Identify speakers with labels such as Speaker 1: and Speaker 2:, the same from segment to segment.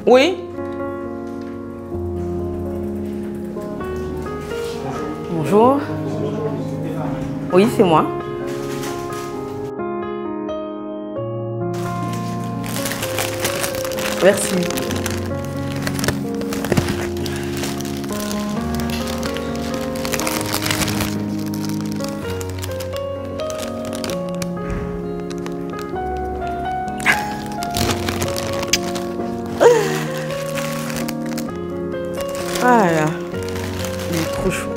Speaker 1: Oui. Bonjour. Oui, c'est moi. Merci. Ah là, il est trop chaud.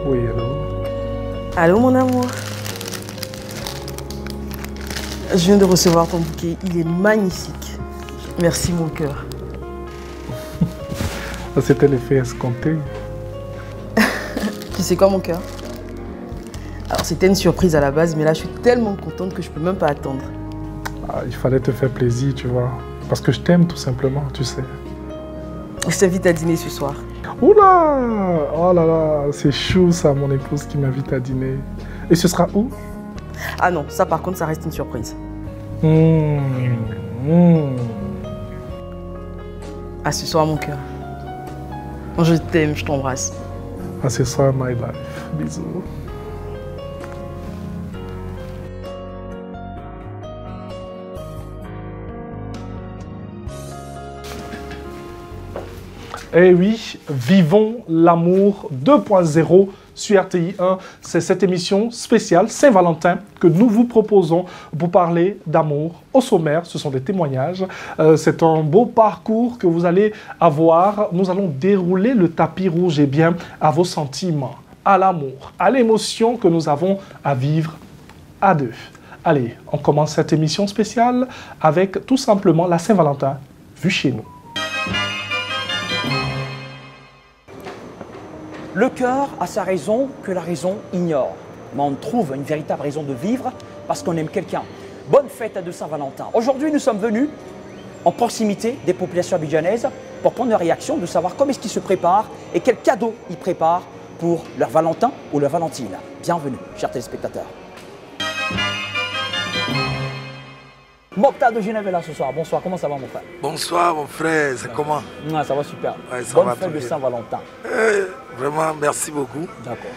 Speaker 2: Oui, allô?
Speaker 1: Allô mon amour. Je viens de recevoir ton bouquet, il est magnifique. Merci mon cœur.
Speaker 2: C'était l'effet escompté.
Speaker 1: Tu sais quoi mon cœur? Alors c'était une surprise à la base, mais là je suis tellement contente que je peux même pas attendre.
Speaker 2: Ah, il fallait te faire plaisir, tu vois. Parce que je t'aime tout simplement, tu sais.
Speaker 1: Je t'invite à dîner ce soir.
Speaker 2: Oula! Oh là là, c'est chou ça, mon épouse qui m'invite à dîner. Et ce sera où?
Speaker 1: Ah non, ça par contre ça reste une surprise. À ce soir mon cœur. Je t'aime, je t'embrasse.
Speaker 2: Ah, c'est ça, my life. Bisous. Eh oui, vivons l'amour 2.0 sur RTI 1. C'est cette émission spéciale Saint-Valentin que nous vous proposons pour parler d'amour. Au sommaire, ce sont des témoignages. C'est un beau parcours que vous allez avoir. Nous allons dérouler le tapis rouge et bien à vos sentiments, à l'amour, à l'émotion que nous avons à vivre à deux. Allez, on commence cette émission spéciale avec tout simplement la Saint-Valentin vue chez nous.
Speaker 3: Le cœur a sa raison que la raison ignore. Mais on trouve une véritable raison de vivre parce qu'on aime quelqu'un. Bonne fête à de Saint-Valentin. Aujourd'hui, nous sommes venus en proximité des populations abidjanaises pour prendre leur réaction, de savoir comment est-ce qu'ils se préparent et quels cadeaux ils préparent pour leur Valentin ou leur Valentine. Bienvenue, chers téléspectateurs. Mokhtar de Genève est là ce soir. Bonsoir, comment ça va mon frère?
Speaker 4: Bonsoir mon frère, c'est comment?
Speaker 3: Ça va super.
Speaker 4: Ouais, ça
Speaker 3: Bonne
Speaker 4: va
Speaker 3: fête de Saint-Valentin.
Speaker 4: Vraiment, merci beaucoup.
Speaker 3: D'accord.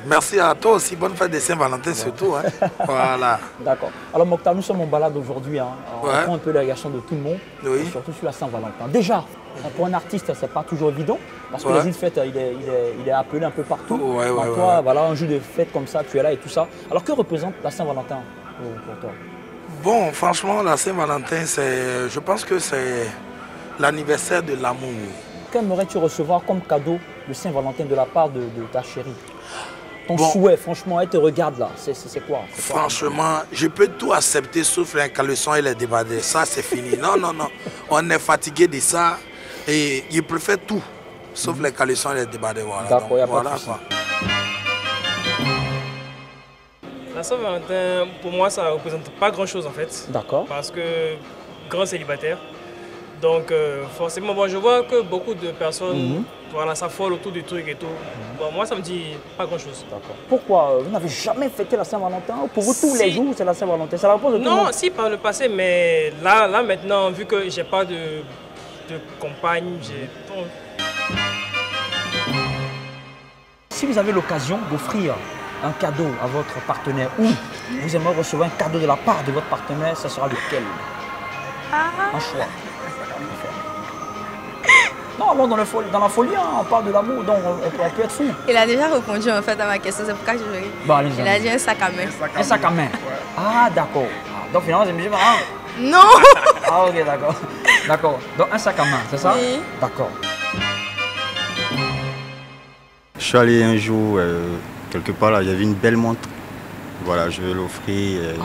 Speaker 4: Merci à toi aussi, bonne fête de Saint-Valentin surtout. Hein. Voilà.
Speaker 3: D'accord. Alors Mokhtar, nous sommes en balade aujourd'hui. Hein. On
Speaker 4: Ouais.
Speaker 3: prend un peu la réaction de tout le monde,
Speaker 4: Oui.
Speaker 3: et surtout sur la Saint-Valentin. Déjà, pour un artiste, c'est pas toujours évident, parce que
Speaker 4: Ouais.
Speaker 3: les jours de fête, il est appelé un peu partout.
Speaker 4: Ouais,
Speaker 3: Donc
Speaker 4: ouais,
Speaker 3: toi,
Speaker 4: ouais.
Speaker 3: voilà, un jour de fête comme ça, tu es là et tout ça. Alors que représente la Saint-Valentin pour toi?
Speaker 4: Bon, franchement, la Saint-Valentin, je pense que c'est l'anniversaire de l'amour.
Speaker 3: Qu'aimerais-tu recevoir comme cadeau de Saint-Valentin de la part de ta chérie? Ton
Speaker 4: Bon.
Speaker 3: souhait, franchement, elle te regarde là, c'est quoi?
Speaker 4: Franchement, je peux tout accepter sauf les caleçons et les débardeurs. Ça, c'est fini. Non, non, non. On est fatigué de ça et je préfère tout sauf les caleçons et les débardeurs. Voilà.
Speaker 3: D'accord,
Speaker 4: Donc,
Speaker 3: y a pas de
Speaker 4: voilà,
Speaker 3: souci.
Speaker 4: quoi.
Speaker 5: La Saint-Valentin, pour moi, ça ne représente pas grand-chose en fait.
Speaker 3: D'accord.
Speaker 5: Parce que grand célibataire. Donc forcément, bon, je vois que beaucoup de personnes voilà, s'affolent autour du truc et tout. Bon, moi, ça me dit pas grand-chose.
Speaker 3: D'accord. Pourquoi vous n'avez jamais fêté la Saint-Valentin? Pour vous, tous
Speaker 5: Si.
Speaker 3: les jours, c'est la Saint-Valentin. C'est la réponse de tout le
Speaker 5: Non,
Speaker 3: monde.
Speaker 5: si, par le passé, mais là maintenant, vu que j'ai pas de compagne, j'ai... Bon,
Speaker 3: Si vous avez l'occasion d'offrir un cadeau à votre partenaire ou vous aimeriez recevoir un cadeau de la part de votre partenaire, ça sera lequel? Un choix. Non, bon, dans la folie, hein, on parle de l'amour, donc on peut être fou.
Speaker 6: Il a déjà répondu en fait à ma question, c'est pourquoi je ris.
Speaker 3: Bon, allez-y,
Speaker 6: Il a
Speaker 3: allez-y.
Speaker 6: dit un sac à main.
Speaker 3: Un sac à main. Ah, d'accord. Ah, donc finalement, c'est mieux. Ah,
Speaker 6: Non.
Speaker 3: ah, ok, d'accord. D'accord. Donc un sac à main, c'est ça?
Speaker 6: Oui.
Speaker 3: D'accord.
Speaker 7: Je suis allé un jour quelque part là, j'avais une belle montre. Voilà, je vais l'offrir.
Speaker 3: Ah,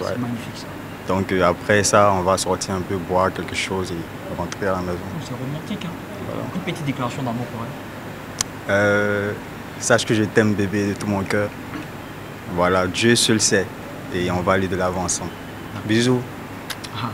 Speaker 7: Ouais.
Speaker 3: c'est magnifique ça.
Speaker 7: Donc après ça, on va sortir un peu, boire quelque chose et rentrer à la maison.
Speaker 3: C'est romantique, hein. Voilà. Une petite déclaration d'amour pour elle.
Speaker 7: Sache que je t'aime bébé de tout mon cœur. Voilà, Dieu seul sait. Et on va aller de l'avant ensemble. Bisous.
Speaker 3: Ah.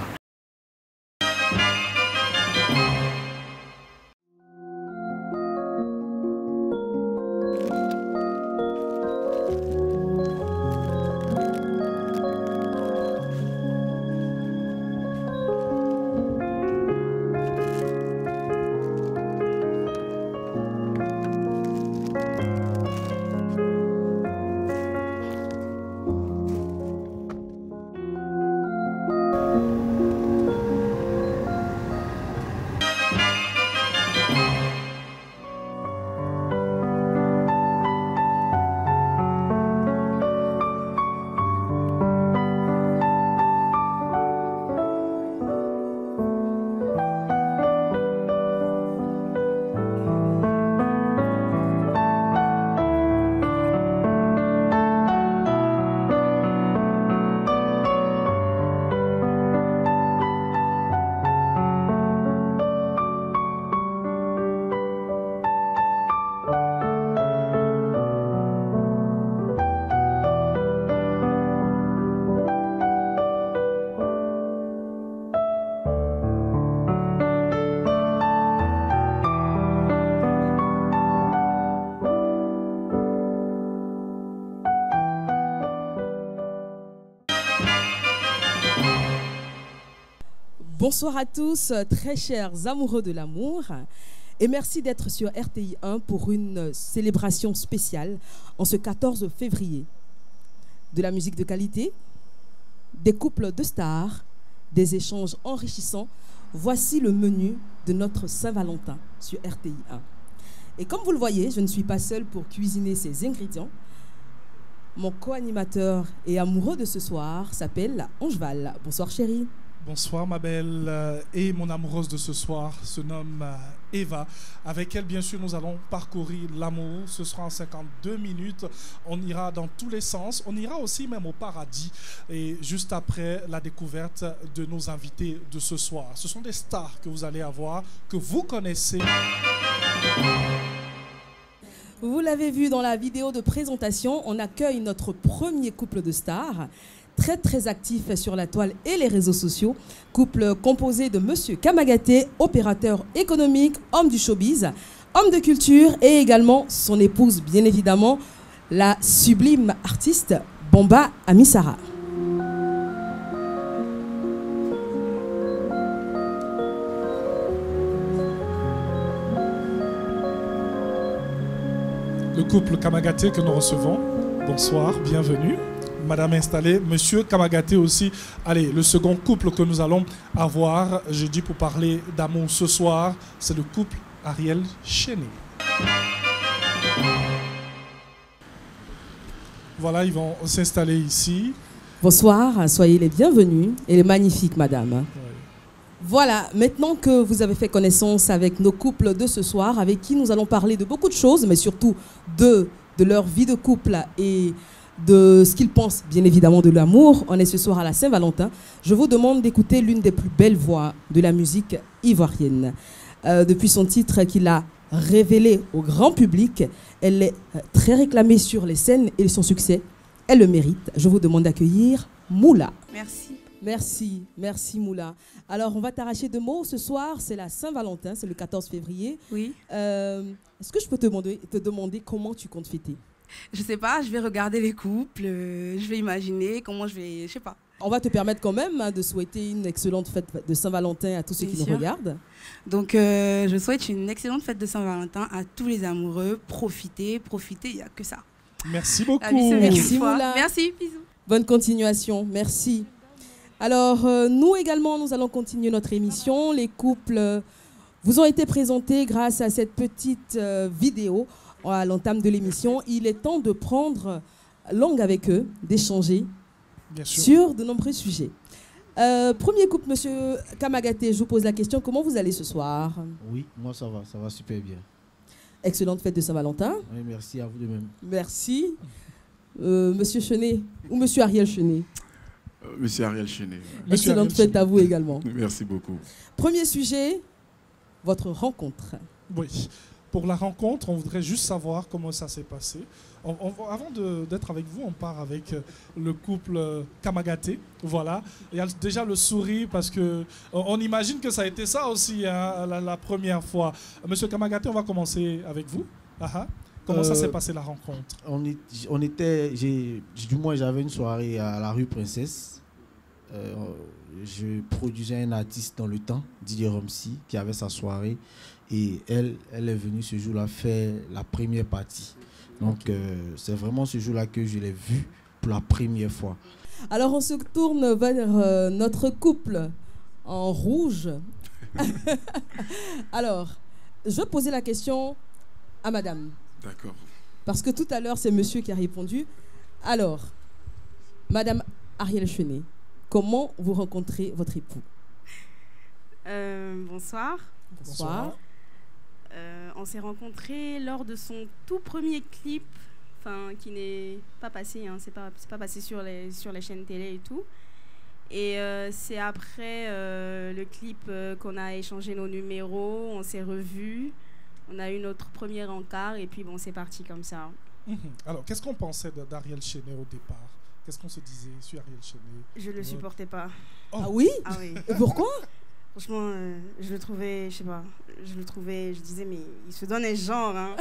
Speaker 1: Bonsoir à tous, très chers amoureux de l'amour, et merci d'être sur RTI 1 pour une célébration spéciale en ce 14 février. De la musique de qualité, des couples de stars, des échanges enrichissants, voici le menu de notre Saint-Valentin sur RTI 1. Et comme vous le voyez, je ne suis pas seule pour cuisiner ces ingrédients. Mon co-animateur et amoureux de ce soir s'appelle Angeval. Bonsoir chérie.
Speaker 2: Bonsoir ma belle, et mon amoureuse de ce soir se nomme Eva. Avec elle, bien sûr, nous allons parcourir l'amour. Ce sera en 52 minutes. On ira dans tous les sens. On ira aussi même au paradis. Et juste après la découverte de nos invités de ce soir. Ce sont des stars que vous allez avoir, que vous connaissez.
Speaker 1: Vous l'avez vu dans la vidéo de présentation, on accueille notre premier couple de stars. Très actif sur la toile et les réseaux sociaux. Couple composé de Monsieur Kamagaté, opérateur économique, homme du showbiz, homme de culture et également son épouse, bien évidemment, la sublime artiste Bomba Amisara.
Speaker 2: Le couple Kamagaté que nous recevons. Bonsoir, bienvenue. Madame installée, Monsieur Kamagaté aussi. Allez, le second couple que nous allons avoir, j'ai dit pour parler d'amour ce soir, c'est le couple Ariel Chéné. Voilà, ils vont s'installer ici.
Speaker 1: Bonsoir, soyez les bienvenus et les magnifiques madame. Ouais. Voilà, maintenant que vous avez fait connaissance avec nos couples de ce soir, avec qui nous allons parler de beaucoup de choses, mais surtout de leur vie de couple et de ce qu'ils pensent bien évidemment de l'amour. On est ce soir à la Saint-Valentin. Je vous demande d'écouter l'une des plus belles voix de la musique ivoirienne. Depuis son titre qu'il a révélé au grand public, elle est très réclamée sur les scènes et son succès, elle le mérite. Je vous demande d'accueillir Moula.
Speaker 6: Merci.
Speaker 1: Merci Moula. Alors on va t'arracher de mots ce soir, c'est la Saint-Valentin, c'est le 14 février.
Speaker 6: Oui.
Speaker 1: Est-ce que je peux te demander comment tu comptes fêter ?
Speaker 6: Je sais pas, je vais regarder les couples, je vais imaginer comment je vais, je sais pas.
Speaker 1: On va te permettre quand même de souhaiter une excellente fête de Saint-Valentin à tous ceux qui nous regardent.
Speaker 6: Donc je souhaite une excellente fête de Saint-Valentin à tous les amoureux. Profitez, il n'y a que ça.
Speaker 2: Merci beaucoup.
Speaker 1: Merci Moula.
Speaker 6: Merci, bisous.
Speaker 1: Bonne continuation, merci. Alors nous également, nous allons continuer notre émission. Les couples vous ont été présentés grâce à cette petite vidéo. À l'entame de l'émission, il est temps de prendre langue avec eux, d'échanger sur de nombreux sujets. Premier couple, Monsieur Kamagaté, je vous pose la question, comment vous allez ce soir?
Speaker 8: Oui, moi ça va super bien.
Speaker 1: Excellente fête de Saint-Valentin.
Speaker 8: Oui, merci à vous de même.
Speaker 1: Merci. Monsieur Chenet ou Monsieur Ariel Chenet?
Speaker 9: Monsieur Ariel Chenet.
Speaker 1: Excellente fête à vous également.
Speaker 9: Merci beaucoup.
Speaker 1: Premier sujet, votre rencontre.
Speaker 2: Oui. Pour la rencontre, on voudrait juste savoir comment ça s'est passé. Avant d'être avec vous, on part avec le couple Kamagaté. Voilà. Il y a déjà le sourire parce que on imagine que ça a été ça aussi hein, la première fois. Monsieur Kamagaté, on va commencer avec vous. Comment ça s'est passé la rencontre?
Speaker 8: On était, du moins j'avais une soirée à la rue Princesse. Je produisais un artiste dans le temps, Didier Romsi, qui avait sa soirée. Et elle est venue ce jour-là faire la première partie. Donc c'est vraiment ce jour-là que je l'ai vue pour la première fois.
Speaker 1: Alors on se tourne vers notre couple en rouge. Alors, je vais poser la question à madame.
Speaker 9: D'accord.
Speaker 1: Parce que tout à l'heure, c'est monsieur qui a répondu. Alors, madame Ariel Chenet, comment vous rencontrez votre époux?
Speaker 6: Bonsoir.
Speaker 1: Bonsoir.
Speaker 6: On s'est rencontrés lors de son tout premier clip, qui n'est pas passé, hein, c'est pas passé sur les chaînes télé et tout. Et c'est après le clip qu'on a échangé nos numéros, on s'est revus, on a eu notre premier encart et puis bon, c'est parti comme ça.
Speaker 2: Alors, qu'est-ce qu'on pensait d'Ariel Chenet au départ? Qu'est-ce qu'on se disait sur Ariel Chenet?
Speaker 6: Je le supportais pas.
Speaker 1: Oh. Ah oui?
Speaker 6: Ah oui.
Speaker 1: Et pourquoi?
Speaker 6: Franchement, je le trouvais, je sais pas, je disais, mais il se donne un genre. Hein.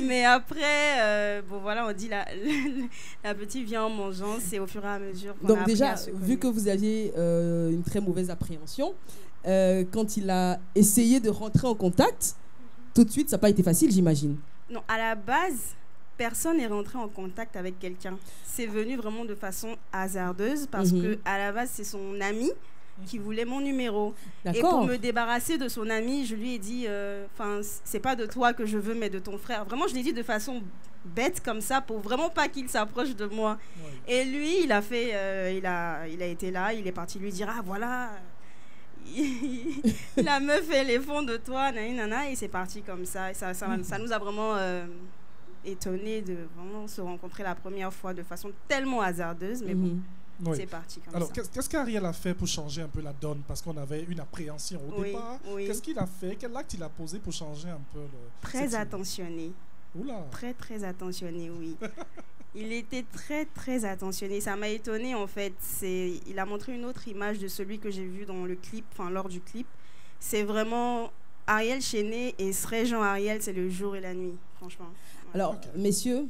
Speaker 6: Mais après, bon voilà, on dit la petite vient en mangeant, c'est au fur et à mesure qu'on a
Speaker 1: Donc
Speaker 6: appris
Speaker 1: déjà,
Speaker 6: à se
Speaker 1: vu que vous aviez une très mauvaise appréhension, quand il a essayé de rentrer en contact, tout de suite, ça n'a pas été facile, j'imagine.
Speaker 6: Non, à la base, personne n'est rentré en contact avec quelqu'un. C'est venu vraiment de façon hasardeuse parce que à la base, c'est son ami qui voulait mon numéro. Et pour me débarrasser de son ami, je lui ai dit, c'est pas de toi que je veux, mais de ton frère. Vraiment, je l'ai dit de façon bête comme ça, pour vraiment pas qu'il s'approche de moi. Ouais. Et lui, il a fait, il a été là, il est parti lui dire, ah voilà, la meuf elle est fond de toi, nanana, et c'est parti comme ça. Et ça nous a vraiment étonnés de vraiment se rencontrer la première fois de façon tellement hasardeuse, mais bon. Oui. C'est parti comme
Speaker 2: Alors,
Speaker 6: ça.
Speaker 2: Alors, qu'est-ce qu'Ariel a fait pour changer un peu la donne? Parce qu'on avait une appréhension au départ. Oui. Qu'est-ce qu'il a fait? Quel acte il a posé pour changer un peu
Speaker 6: Très attentionné.
Speaker 2: Oula.
Speaker 6: Très, très attentionné, oui. Il était très, très attentionné. Ça m'a étonné, en fait. Il a montré une autre image de celui que j'ai vu dans le clip, lors du clip. C'est vraiment Ariel Chenet et Sray Jean Ariel, c'est le jour et la nuit, franchement.
Speaker 1: Alors, messieurs,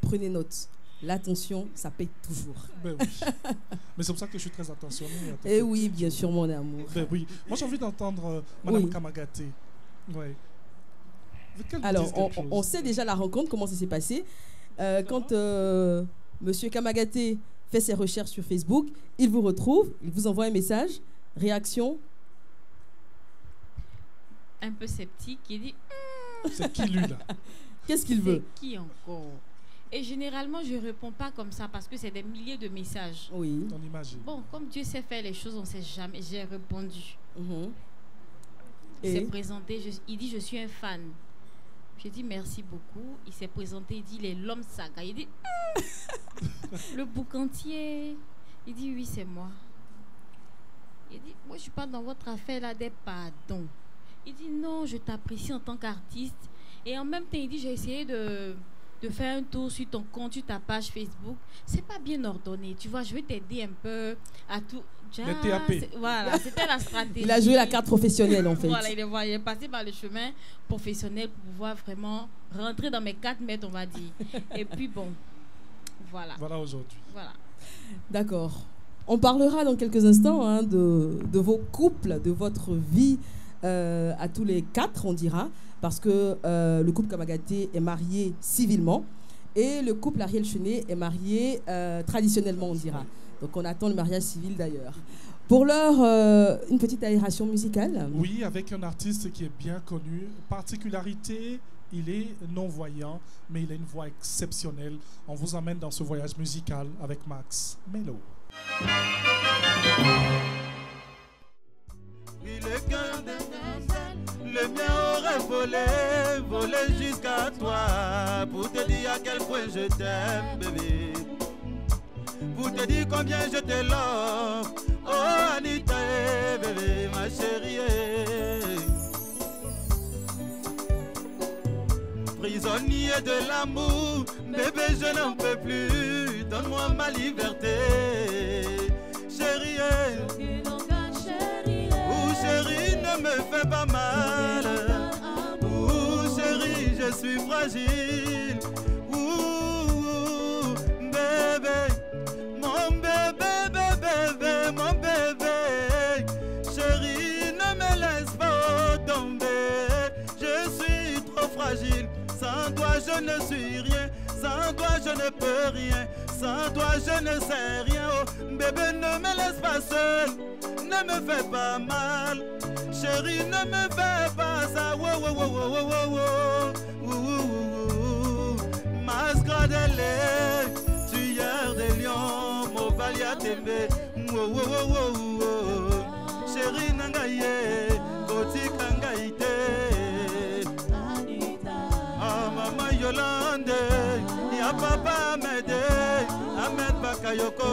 Speaker 1: prenez note. L'attention, ça paye toujours.
Speaker 2: Ben oui. Mais c'est pour ça que je suis très attentionné.
Speaker 1: Et oui, bien sûr, mon amour.
Speaker 2: Ben oui. Moi, j'ai envie d'entendre Madame Kamagaté. Ouais.
Speaker 1: Alors, on sait déjà la rencontre, comment ça s'est passé. Quand Monsieur Kamagaté fait ses recherches sur Facebook, il vous retrouve, il vous envoie un message. Réaction?
Speaker 10: Un peu sceptique. Il dit...
Speaker 2: C'est qui lui, là?
Speaker 1: Qu'est-ce qu'il veut?
Speaker 10: C'est qui encore? Et généralement, je ne réponds pas comme ça parce que c'est des milliers de messages.
Speaker 1: Oui.
Speaker 2: On imagine.
Speaker 10: Bon, comme Dieu sait faire les choses, on ne sait jamais. J'ai répondu. Il s'est présenté. Il dit, je suis un fan. J'ai dit, merci beaucoup. Il s'est présenté. Il dit, il est l'homme saga. Il dit, le boucantier. Il dit, oui, c'est moi. Il dit, moi, je ne suis pas dans votre affaire là des pardons. Il dit, non, je t'apprécie en tant qu'artiste. Et en même temps, il dit, j'ai essayé de faire un tour sur ton compte, sur ta page Facebook. C'est pas bien ordonné. Tu vois, je vais t'aider un peu à tout.
Speaker 2: Le TAP.
Speaker 10: Voilà, c'était la stratégie.
Speaker 1: Il a joué la carte professionnelle, en fait.
Speaker 10: Voilà, il est passé par le chemin professionnel pour pouvoir vraiment rentrer dans mes 4 mètres, on va dire. Et puis, bon, voilà.
Speaker 2: Voilà aujourd'hui.
Speaker 10: Voilà.
Speaker 1: D'accord. On parlera dans quelques instants de vos couples, de votre vie à tous les 4, on dira. Parce que le couple Kamagaté est marié civilement et le couple Ariel Chenet est marié traditionnellement, on dira. Donc on attend le mariage civil d'ailleurs. Pour l'heure, une petite aération musicale.
Speaker 2: Oui, avec un artiste qui est bien connu. Particularité, il est non-voyant, mais il a une voix exceptionnelle. On vous emmène dans ce voyage musical avec Max Mello.
Speaker 11: Le mien aurait volé jusqu'à toi pour te dire à quel point je t'aime, bébé. pour te dire combien je te love. Oh Anita, bébé, ma chérie. Prisonnier de l'amour, bébé, je n'en peux plus. Donne-moi ma liberté, chérie. Oh chérie, ne me fais pas mal. Oh chérie, je suis fragile. Oh bébé, mon bébé, bébé, mon bébé. Chérie, ne me laisse pas tomber. Je suis trop fragile. Sans toi je ne suis rien, sans toi je ne peux rien, sans toi je ne sais rien. Oh bébé, ne me laisse pas seul, ne me fais pas mal. Chérie, ne me fais pas ça. Wow, wow, wow, wow, wow, wow. Masquerade, tueur des lions, Movalia Tembe. Wow, wow, wow, wow. Chérie Nangaye, Koti Kangaite. Maman Yolande, ya papa m'aide, Ahmed Bakayoko,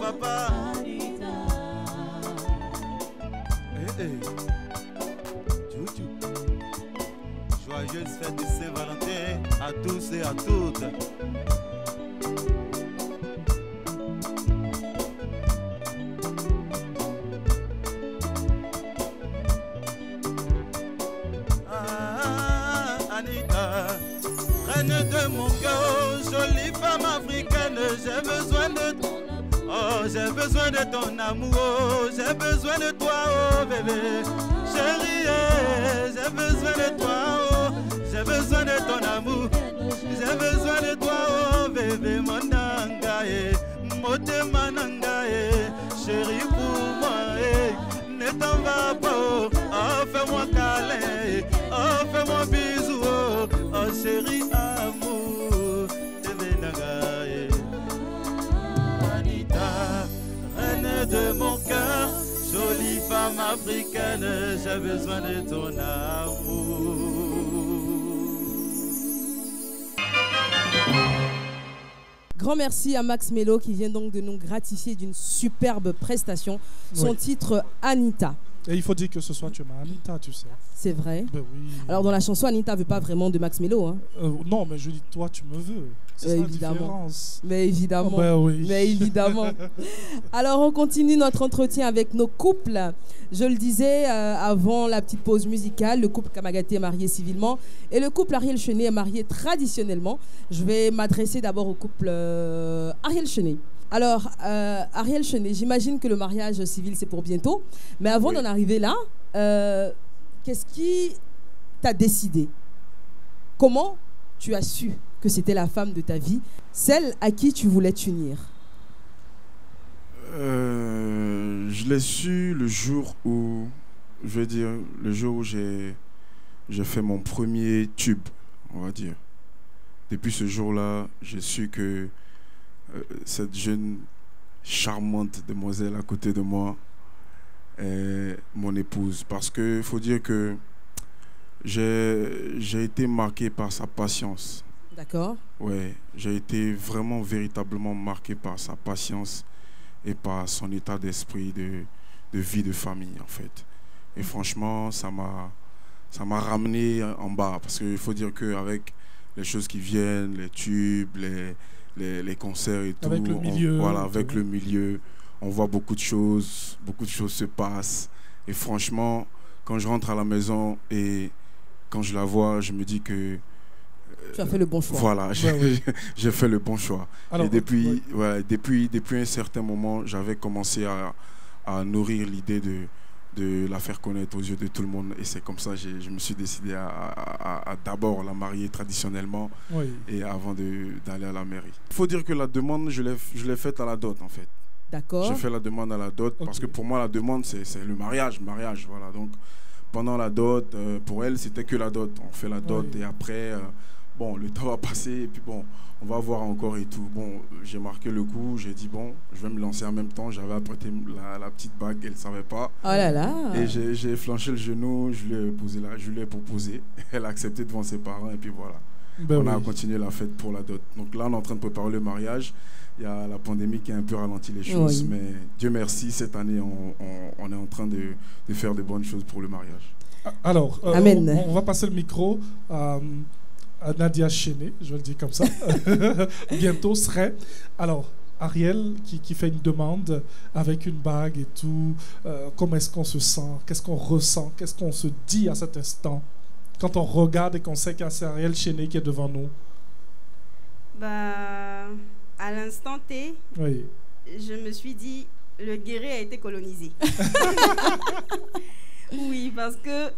Speaker 11: papa. Tchou. Joyeuse fête de Saint-Valentin à tous et à toutes. Anita, reine de mon cœur, jolie femme africaine, j'ai besoin de toi. Oh, j'ai besoin de ton amour, j'ai besoin de toi, oh bébé. Chérie, j'ai besoin de toi, oh, j'ai besoin de ton amour, j'ai besoin de toi, oh bébé, mon nangaye, motema nangaye, chérie pour moi, ne t'en va pas, oh, fais-moi câlin, oh, fais-moi bisou, oh, chérie, amour, bébé nangaye. Anita, reine de mon cœur, jolie femme africaine, j'ai besoin de ton amour.
Speaker 1: Grand merci à Max Mello qui vient donc de nous gratifier d'une superbe prestation. Son titre Anita.
Speaker 2: Et il faut dire que ce soir tu m'as Anita, tu sais.
Speaker 1: C'est vrai.
Speaker 2: Ben oui.
Speaker 1: Alors dans la chanson, Anita ne veut pas vraiment de Max Mello. Hein.
Speaker 2: Non, mais je dis toi tu me veux. C'est ça la différence.
Speaker 1: Mais évidemment.
Speaker 2: Oh, ben oui.
Speaker 1: Mais évidemment. Alors on continue notre entretien avec nos couples. Je le disais avant la petite pause musicale, le couple Kamagaté est marié civilement et le couple Ariel Chenet est marié traditionnellement. Je vais m'adresser d'abord au couple Ariel Chenet. Alors, Ariel Chenet, j'imagine que le mariage civil, c'est pour bientôt. Mais avant d'en arriver là, qu'est-ce qui t'a décidé? Comment tu as su que c'était la femme de ta vie, celle à qui tu voulais t'unir?
Speaker 9: Je l'ai su le jour où, je veux dire, le jour où j'ai fait mon premier tube, on va dire. Depuis ce jour-là, j'ai su que cette jeune, charmante demoiselle à côté de moi est mon épouse. Parce qu'il faut dire que j'ai été marqué par sa patience.
Speaker 1: D'accord.
Speaker 9: Ouais, j'ai été vraiment, véritablement marqué par sa patience et par son état d'esprit de vie de famille, en fait. Et franchement, ça m'a ramené en bas. Parce qu'il faut dire qu'avec les choses qui viennent, les tubes, les concerts et tout,
Speaker 2: avec le milieu,
Speaker 9: avec le milieu, on voit beaucoup de choses se passent. Et franchement, quand je rentre à la maison et quand je la vois, je me dis que
Speaker 1: tu as fait le bon choix.
Speaker 9: Voilà, j'ai fait le bon choix. Alors, et depuis un certain moment, j'avais commencé à nourrir l'idée de la faire connaître aux yeux de tout le monde. Et c'est comme ça que je me suis décidé à d'abord la marier traditionnellement et avant d'aller à la mairie. Il faut dire que la demande, je l'ai faite à la dot, en fait.
Speaker 1: D'accord.
Speaker 9: J'ai fait la demande à la dot parce que pour moi, la demande, c'est le mariage. Voilà. Donc, pendant la dot, pour elle, c'était que la dot. On fait la dot et après... bon, le temps va passer et puis bon, on va voir encore et tout. Bon, j'ai marqué le coup, j'ai dit bon, je vais me lancer en même temps. J'avais apprêté la petite bague, elle ne savait pas.
Speaker 1: Oh là là.
Speaker 9: Et j'ai flanché le genou, je lui ai proposé. Elle a accepté devant ses parents et puis voilà. on a continué la fête pour la dot. Donc là, on est en train de préparer le mariage. Il y a la pandémie qui a un peu ralenti les choses, mais Dieu merci, cette année, on est en train de faire de bonnes choses pour le mariage.
Speaker 2: Alors,
Speaker 1: Amen.
Speaker 2: On va passer le micro à Nadia Chené, je vais le dire comme ça. Bientôt serait. Alors, Ariel qui fait une demande avec une bague et tout. Comment est-ce qu'on se sent? Qu'est-ce qu'on ressent? Qu'est-ce qu'on se dit à cet instant? Quand on regarde et qu'on sait que c'est Ariel Chené qui est devant nous.
Speaker 6: Bah, à l'instant T, je me suis dit, le Guéret a été colonisé. Oui, parce que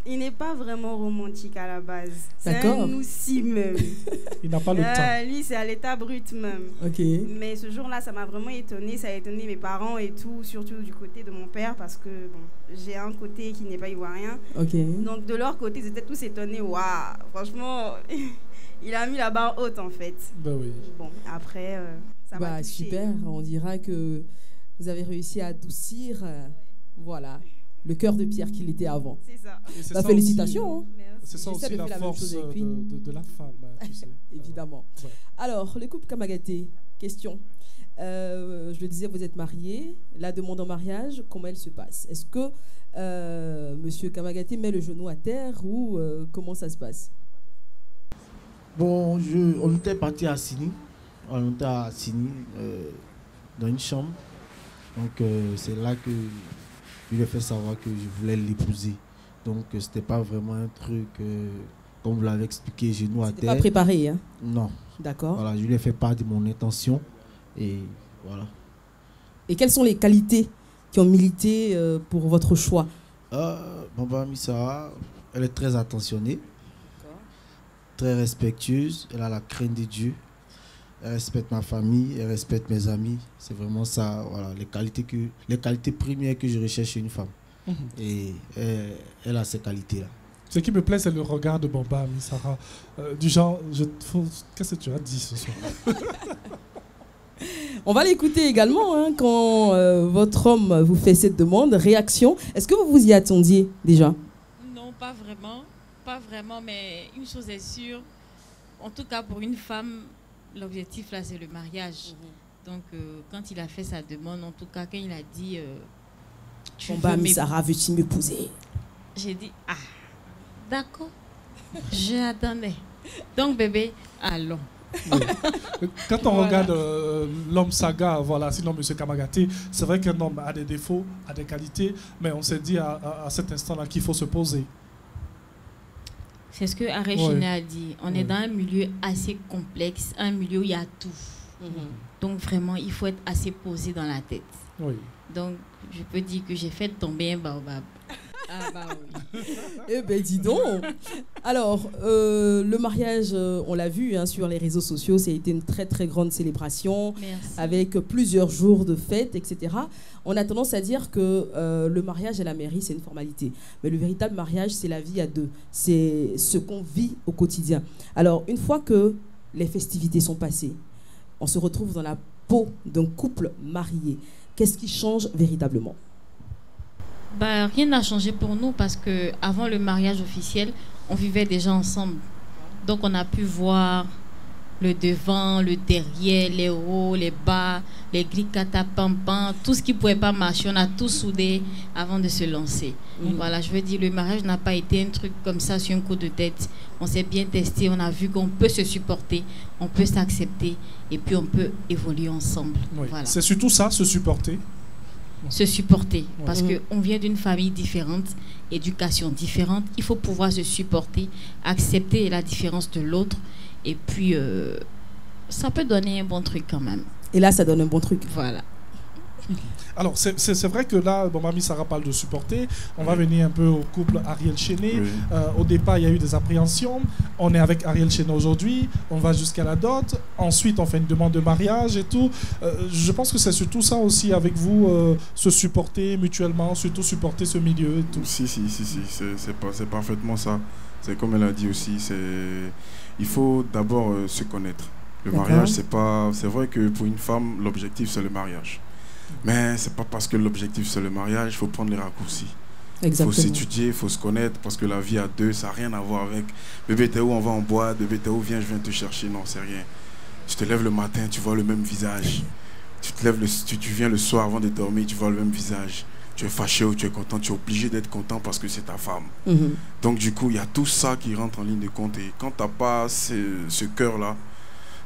Speaker 6: il n'est pas vraiment romantique à la base. C'est un aussi même.
Speaker 2: Il n'a pas le temps.
Speaker 6: Lui, c'est à l'état brut même. Mais ce jour-là, ça m'a vraiment étonnée. Ça a étonné mes parents et tout, surtout du côté de mon père, parce que bon, j'ai un côté qui n'est pas ivoirien. Donc de leur côté, ils étaient tous étonnés. Waouh, franchement, il a mis la barre haute en fait.
Speaker 2: Bah oui.
Speaker 6: Bon, après, ça m'a touché.
Speaker 1: Super, on dira que vous avez réussi à adoucir, voilà, le cœur de Pierre qu'il était avant.
Speaker 6: C'est ça.
Speaker 1: Bah, félicitations.
Speaker 2: C'est ça aussi la force de la femme, tu sais.
Speaker 1: Évidemment. Alors, le couple Kamagaté, question. Je le disais, vous êtes mariés. La demande en mariage, comment elle se passe? Est-ce que Monsieur Kamagaté met le genou à terre ou comment ça se passe?
Speaker 8: Bon, on était parti à Sini. On était à Sini, dans une chambre. Donc, c'est là que je lui ai fait savoir que je voulais l'épouser. Donc, c'était pas vraiment un truc, comme vous l'avez expliqué, genou à terre.
Speaker 1: C'était pas préparé, hein?
Speaker 8: Non.
Speaker 1: D'accord.
Speaker 8: Voilà, je lui ai fait part de mon intention. Et voilà.
Speaker 1: Et quelles sont les qualités qui ont milité pour votre choix?
Speaker 8: Bamba Missara, elle est très attentionnée, très respectueuse, elle a la crainte de Dieu, elle respecte ma famille, elle respecte mes amis. C'est vraiment ça, voilà, les qualités premières que je recherche chez une femme. Et elle a ces qualités-là.
Speaker 2: Ce qui me plaît, c'est le regard de Bamba Missara. Du genre, qu'est-ce que tu as dit ce soir?
Speaker 1: On va l'écouter également hein, quand votre homme vous fait cette demande. Réaction, est-ce que vous vous y attendiez déjà?
Speaker 10: Non, pas vraiment. Pas vraiment, mais une chose est sûre. En tout cas, pour une femme, l'objectif là, c'est le mariage. Donc, quand il a fait sa demande, en tout cas, quand il a dit...
Speaker 1: Bamba Missara, veux-tu m'épouser?
Speaker 10: J'ai dit, ah, d'accord. J'attendais. Donc, bébé, allons.
Speaker 2: Quand on regarde l'homme saga, voilà, sinon M. Kamagaté, c'est vrai qu'un homme a des défauts, a des qualités, mais on s'est dit à cet instant-là qu'il faut se poser.
Speaker 10: C'est ce que Ariel Chené a dit. On est dans un milieu assez complexe, un milieu où il y a tout. Donc vraiment, il faut être assez posé dans la tête. Donc, je peux dire que j'ai fait tomber un baobab.
Speaker 1: Ah bah oui. Eh ben dis donc. Alors, le mariage, on l'a vu hein, sur les réseaux sociaux, ça a été une très très grande célébration.
Speaker 10: Merci.
Speaker 1: Avec plusieurs jours de fêtes, etc. On a tendance à dire que le mariage à la mairie, c'est une formalité. Mais le véritable mariage, c'est la vie à deux. C'est ce qu'on vit au quotidien. Alors, une fois que les festivités sont passées, on se retrouve dans la peau d'un couple marié. Qu'est-ce qui change véritablement?
Speaker 10: Bah, rien n'a changé pour nous parce qu'avant le mariage officiel, on vivait déjà ensemble. Donc on a pu voir le devant, le derrière, les hauts, les bas, les glicata pampan, tout ce qui ne pouvait pas marcher, on a tout soudé avant de se lancer. Voilà, je veux dire, le mariage n'a pas été un truc comme ça sur un coup de tête. On s'est bien testé, on a vu qu'on peut se supporter, on peut s'accepter et puis on peut évoluer ensemble. Voilà.
Speaker 2: C'est surtout ça, se supporter.
Speaker 10: Se supporter, parce qu'on vient d'une famille différente, éducation différente, il faut pouvoir se supporter, accepter la différence de l'autre, et puis ça peut donner un bon truc quand même.
Speaker 1: Et là, ça donne un bon truc.
Speaker 10: Voilà.
Speaker 2: Alors, c'est vrai que là, Bamba Missara parle de supporter. On va venir un peu au couple Ariel Chené. Au départ, il y a eu des appréhensions. On est avec Ariel Chené aujourd'hui. On va jusqu'à la dot. Ensuite, on fait une demande de mariage et tout. Je pense que c'est surtout ça aussi avec vous, se supporter mutuellement, surtout supporter ce milieu et tout.
Speaker 9: Si. C'est parfaitement ça. C'est comme elle a dit aussi. Il faut d'abord se connaître. Le mariage, c'est vrai que pour une femme, l'objectif, c'est le mariage. Mais c'est pas parce que l'objectif c'est le mariage, il faut prendre les raccourcis. Il faut s'étudier, il faut se connaître, parce que la vie à deux, ça n'a rien à voir avec bébé t'es où, on va en boîte, bébé t'es où, viens, je viens te chercher. Non, c'est rien. Tu te lèves le matin, tu vois le même visage. Tu viens le soir avant de dormir, tu vois le même visage. Tu es fâché ou tu es content, tu es obligé d'être content parce que c'est ta femme. Donc du coup, il y a tout ça qui rentre en ligne de compte. Et quand tu n'as pas ce cœur-là,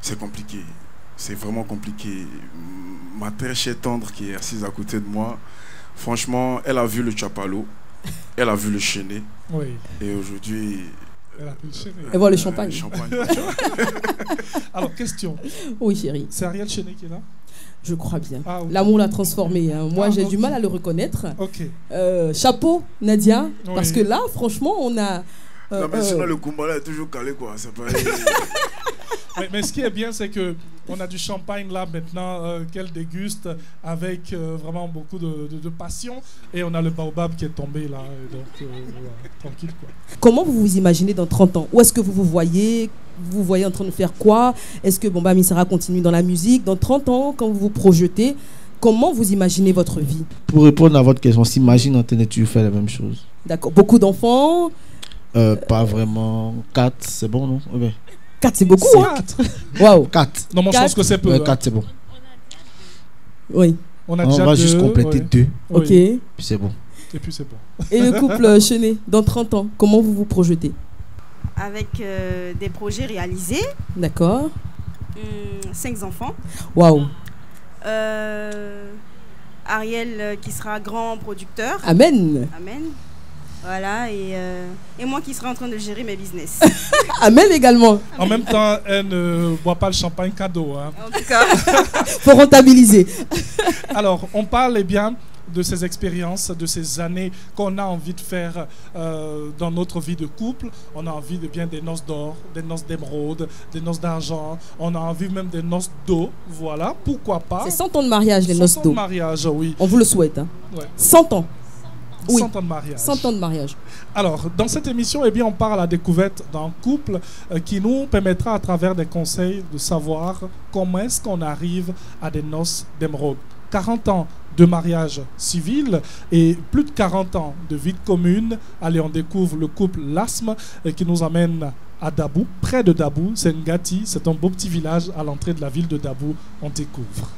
Speaker 9: c'est compliqué. C'est vraiment compliqué. Ma très chère tendre qui est assise à côté de moi, franchement, elle a vu le chapalo, elle a vu le chéné. Oui. Et aujourd'hui...
Speaker 1: Elle voit le champagne.
Speaker 2: Alors, question.
Speaker 1: Oui, chérie.
Speaker 2: C'est Ariel Chéné qui est là?
Speaker 1: Je crois bien.
Speaker 2: Ah, okay.
Speaker 1: L'amour l'a transformé. Hein. Moi, j'ai du mal à le reconnaître. Chapeau, Nadia. Oui. Parce que là, franchement, on a...
Speaker 9: non, mais sinon, le Kumbala est toujours calé, quoi. C'est pas...
Speaker 2: mais ce qui est bien, c'est qu'on a du champagne là maintenant qu'elle déguste avec vraiment beaucoup de passion. Et on a le baobab qui est tombé là. Et donc, voilà, tranquille, quoi.
Speaker 1: Comment vous vous imaginez dans 30 ans? Où est-ce que vous vous voyez? Vous vous voyez en train de faire quoi? Est-ce que Bomba Missara continue dans la musique? Dans 30 ans, quand vous vous projetez, comment vous imaginez votre vie?
Speaker 8: Pour répondre à votre question, s'imagine en train de faire la même chose.
Speaker 1: D'accord. Beaucoup d'enfants?
Speaker 8: Pas vraiment. 4, c'est bon, non? Okay.
Speaker 1: 4, c'est beaucoup, hein?
Speaker 2: 4. 4. Non, moi, je pense que c'est peu.
Speaker 8: 4, c'est bon.
Speaker 1: Oui.
Speaker 2: On va
Speaker 8: juste compléter 2.
Speaker 1: Ok.
Speaker 8: Puis c'est bon.
Speaker 2: Et puis c'est bon.
Speaker 1: Et le couple Chéné, dans 30 ans, comment vous vous projetez?
Speaker 6: Avec des projets réalisés.
Speaker 1: D'accord.
Speaker 6: 5 enfants.
Speaker 1: Waouh.
Speaker 6: Ariel qui sera grand producteur.
Speaker 1: Amen.
Speaker 6: Amen. Voilà, et moi qui serai en train de gérer mes business.
Speaker 1: Amen également.
Speaker 2: En même temps, elle ne boit pas le champagne cadeau. Hein.
Speaker 6: En tout cas.
Speaker 1: Faut rentabiliser.
Speaker 2: Alors, on parle bien de ces expériences, de ces années qu'on a envie de faire dans notre vie de couple. On a envie de bien des noces d'or, des noces d'émeraude, des noces d'argent. On a envie même des noces d'eau. Voilà, pourquoi pas.
Speaker 1: C'est 100 ans de mariage, les noces d'eau.
Speaker 2: 100 ans de mariage, oui.
Speaker 1: On vous le souhaite. Hein.
Speaker 2: Ouais.
Speaker 1: 100 ans. Oui.
Speaker 2: 100 ans de mariage.
Speaker 1: 100 ans de mariage.
Speaker 2: Alors, dans cette émission, on part à la découverte d'un couple qui nous permettra, à travers des conseils, de savoir comment est-ce qu'on arrive à des noces d'émeraude. 40 ans de mariage civil et plus de 40 ans de vie commune. Allez, on découvre le couple Lasme qui nous amène à Dabou, près de Dabou. C'est Ngati, c'est un beau petit village à l'entrée de la ville de Dabou. On découvre.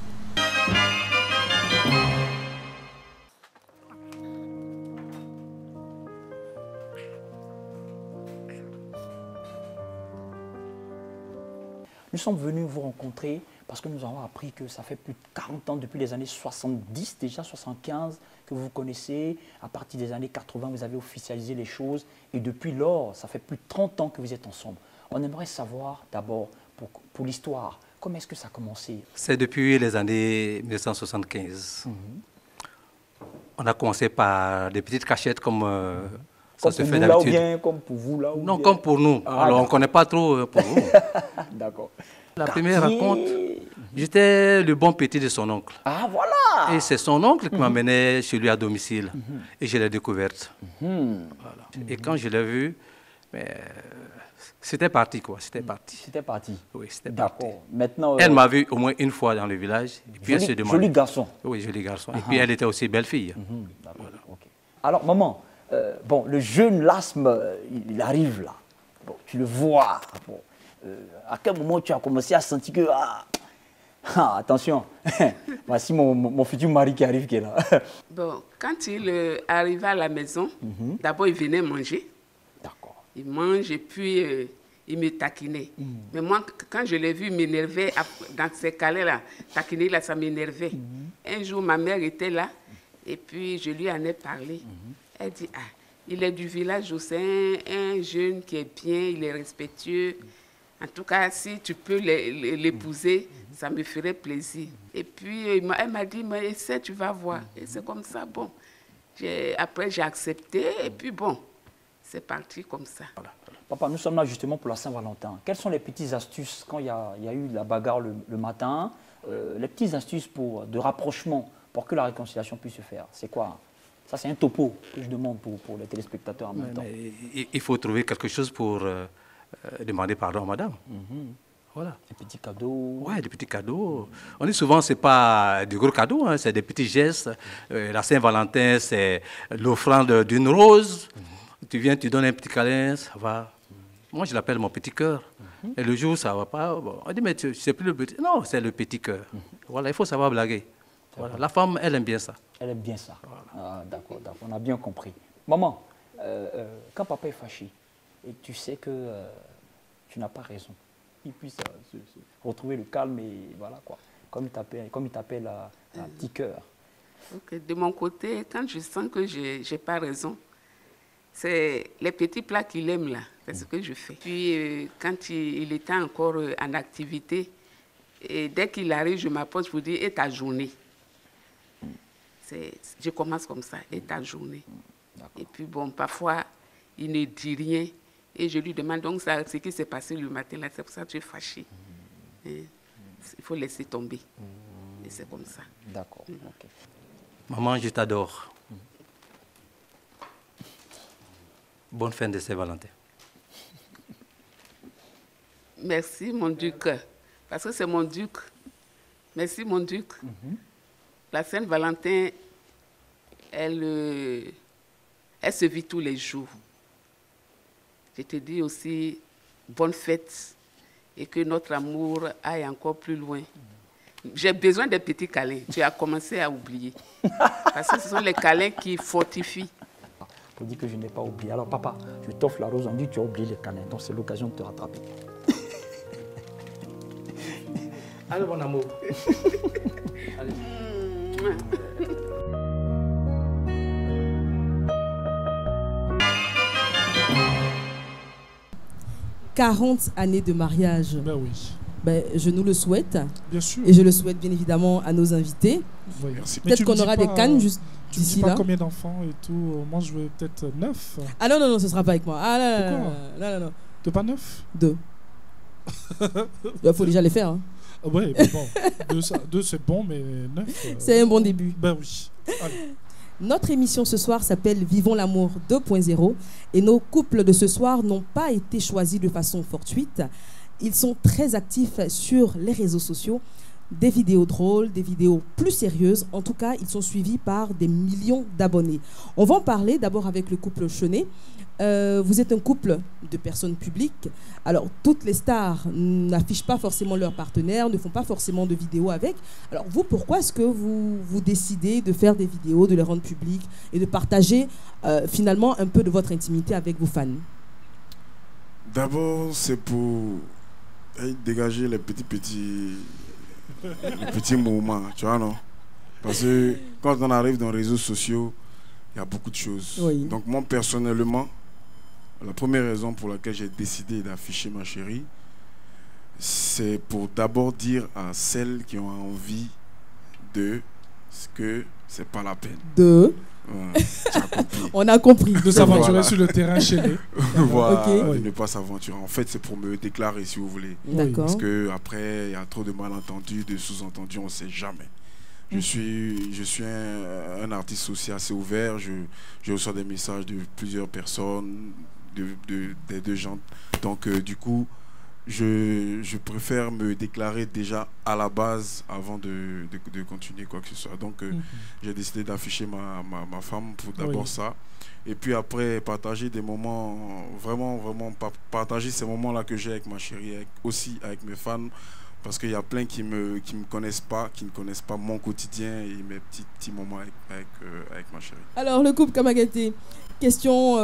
Speaker 3: Nous sommes venus vous rencontrer parce que nous avons appris que ça fait plus de 40 ans, depuis les années 70, déjà 75, que vous vous connaissez. À partir des années 80, vous avez officialisé les choses. Et depuis lors, ça fait plus de 30 ans que vous êtes ensemble. On aimerait savoir d'abord, pour l'histoire, comment est-ce que ça a commencé?
Speaker 12: C'est depuis les années 1975. On a commencé par des petites cachettes comme... ça se fait d'habitude.
Speaker 3: Là ou bien comme pour vous là ou
Speaker 12: Non,
Speaker 3: bien...
Speaker 12: comme pour nous. Alors, on ne connaît pas trop pour vous.
Speaker 3: D'accord.
Speaker 12: La première rencontre, j'étais le bon petit de son oncle.
Speaker 3: Ah, voilà.
Speaker 12: Et c'est son oncle qui m'amenait chez lui à domicile. Et je l'ai découverte. Voilà. Et quand je l'ai vue, c'était parti, quoi. C'était parti.
Speaker 3: C'était parti.
Speaker 12: Oui, c'était parti.
Speaker 3: Maintenant,
Speaker 12: elle m'a vu au moins une fois dans le village. Et puis elle se demandait...
Speaker 3: Joli garçon.
Speaker 12: Oui, joli garçon. Et puis elle était aussi belle fille.
Speaker 3: Voilà. Okay. Alors, maman, bon, le jeune Lasme, il arrive là. Bon, tu le vois. Bon, à quel moment tu as commencé à sentir que... attention, voici mon futur mari qui arrive, qui est là.
Speaker 13: Bon, quand il arrivait à la maison, d'abord il venait manger.
Speaker 3: D'accord.
Speaker 13: Il mange et puis il me taquinait. Mais moi, quand je l'ai vu, il m'énervait. Dans ces calais-là, taquiner, là, ça m'énervait. Un jour, ma mère était là et puis je lui en ai parlé. Elle dit, il est du village aussi, un jeune qui est bien, il est respectueux. En tout cas, si tu peux l'épouser, ça me ferait plaisir. Et puis, elle m'a dit, mais essaie, tu vas voir. Et c'est comme ça, bon. Après, j'ai accepté, et puis bon, c'est parti comme ça.
Speaker 3: Voilà. Papa, nous sommes là justement pour la Saint-Valentin. Quelles sont les petites astuces quand il y a eu la bagarre le matin, les petites astuces de rapprochement pour que la réconciliation puisse se faire? C'est quoi? Ça, c'est un topo que je demande pour les téléspectateurs en même temps.
Speaker 12: Il faut trouver quelque chose pour demander pardon à madame. Voilà.
Speaker 3: Des petits cadeaux.
Speaker 12: Ouais, des petits cadeaux. On dit souvent, c'est pas des gros cadeaux, hein, c'est des petits gestes. La Saint-Valentin, c'est l'offrande d'une rose. Tu viens, tu donnes un petit câlin, ça va. Moi, je l'appelle mon petit cœur. Et le jour, ça va pas. Bon, on dit, mais c'est plus le petit. Non, c'est le petit cœur. Voilà, il faut savoir blaguer. Voilà. La femme, elle aime bien ça.
Speaker 3: Elle aime bien ça. Voilà. Ah, d'accord, on a bien compris. Maman, quand papa est fâché, et tu sais que tu n'as pas raison, il puisse retrouver le calme et voilà quoi. Comme il t'appelle un petit cœur.
Speaker 13: Okay. De mon côté, quand je sens que je n'ai pas raison, c'est les petits plats qu'il aime là, c'est ce que je fais. Puis quand il était encore en activité, et dès qu'il arrive, je m'approche pour dire « et ta journée ?» Je commence comme ça, « et ta journée ?» Et puis bon, parfois, il ne dit rien. Et je lui demande donc ça, ce qui s'est passé le matin, là, c'est pour ça que je suis fâchée. Il faut laisser tomber. Et c'est comme ça.
Speaker 3: D'accord. Okay.
Speaker 12: Maman, je t'adore. Bonne fin de Saint-Valentin.
Speaker 13: Merci, mon duc. Parce que c'est mon duc. Merci, mon duc. La Saint-Valentin, elle se vit tous les jours. Je te dis aussi bonne fête et que notre amour aille encore plus loin. J'ai besoin des petits câlins. Tu as commencé à oublier. Parce que ce sont les câlins qui fortifient.
Speaker 3: Pour dire que je n'ai pas oublié. Alors papa, je t'offre la rose, on dit que tu as oublié les câlins. Donc c'est l'occasion de te rattraper.
Speaker 12: Allez, mon amour. Allez.
Speaker 1: 40 années de mariage.
Speaker 2: Ben oui.
Speaker 1: Ben, je nous le souhaite.
Speaker 2: Bien sûr.
Speaker 1: Et je le souhaite bien évidemment à nos invités.
Speaker 2: Oui.
Speaker 1: Peut-être qu'on aura des cannes juste d'ici là.
Speaker 2: Tu ne dis pas combien d'enfants et tout. Moi, je veux peut-être 9.
Speaker 1: Ah non, non, non, ce ne sera pas avec moi. Ah là,
Speaker 2: pourquoi?
Speaker 1: Non, non, non.
Speaker 2: Tu pas 9?
Speaker 1: 2. Il faut déjà les faire. Hein.
Speaker 2: Oui, mais bon. 2 c'est bon, mais 9...
Speaker 1: C'est un bon début.
Speaker 2: Ben oui. Allez.
Speaker 1: Notre émission ce soir s'appelle Vivons l'amour 2.0 et nos couples de ce soir n'ont pas été choisis de façon fortuite. Ils sont très actifs sur les réseaux sociaux, des vidéos drôles, des vidéos plus sérieuses. En tout cas, ils sont suivis par des millions d'abonnés. On va en parler d'abord avec le couple Chenet. Vous êtes un couple de personnes publiques. Alors, toutes les stars n'affichent pas forcément leurs partenaires, ne font pas forcément de vidéos avec. Alors, vous, pourquoi est-ce que vous décidez de faire des vidéos, de les rendre publiques et de partager finalement un peu de votre intimité avec vos fans?
Speaker 9: D'abord, c'est pour dégager les petits moments, tu vois, non? Parce que quand on arrive dans les réseaux sociaux, il y a beaucoup de choses.
Speaker 1: Oui.
Speaker 9: Donc moi, personnellement, la première raison pour laquelle j'ai décidé d'afficher ma chérie, c'est pour d'abord dire à celles qui ont envie de ce que c'est pas la peine.
Speaker 1: On a compris.
Speaker 2: De s'aventurer sur le terrain chez les.
Speaker 9: Voilà,
Speaker 1: Okay.
Speaker 9: ne pas s'aventurer. En fait, c'est pour me déclarer, si vous voulez.
Speaker 1: D'accord.
Speaker 9: Parce qu'après, il y a trop de malentendus, de sous-entendus, on ne sait jamais. Je suis un artiste social assez ouvert. Je reçois des messages de plusieurs personnes, des deux gens. Donc, du coup, je préfère me déclarer déjà à la base avant de continuer quoi que ce soit. Donc, j'ai décidé d'afficher ma femme pour d'abord ça. Et puis après, partager des moments, vraiment partager ces moments-là que j'ai avec ma chérie, aussi avec mes fans. Parce qu'il y a plein qui me connaissent pas, qui ne connaissent pas mon quotidien et mes petits moments avec ma chérie.
Speaker 1: Alors, le couple Kamagaté, question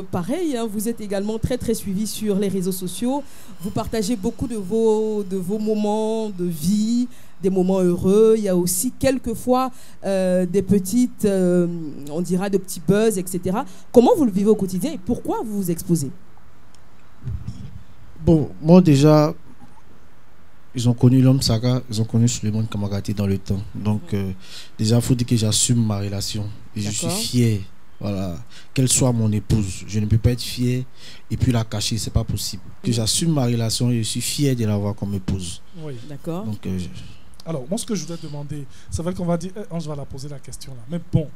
Speaker 1: pareille, hein, vous êtes également très très suivi sur les réseaux sociaux. Vous partagez beaucoup de vos moments de vie, des moments heureux. Il y a aussi quelquefois des petites, on dira de petits buzz, etc. Comment vous le vivez au quotidien et pourquoi vous vous exposez?
Speaker 8: Bon, moi déjà... Ils ont connu l'homme Saga, ils ont connu Suleiman Kamagaté dans le temps. Donc, déjà, il faut dire que j'assume ma relation. Et je suis fier, voilà, qu'elle soit mon épouse. Je ne peux pas être fier et puis la cacher, c'est pas possible. Que j'assume ma relation et je suis fier de l'avoir comme épouse.
Speaker 2: Oui.
Speaker 1: D'accord.
Speaker 8: Donc,
Speaker 2: alors, moi, ce que je voudrais demander, c'est vrai qu'on va dire, Ange va la poser la question là. Mais bon,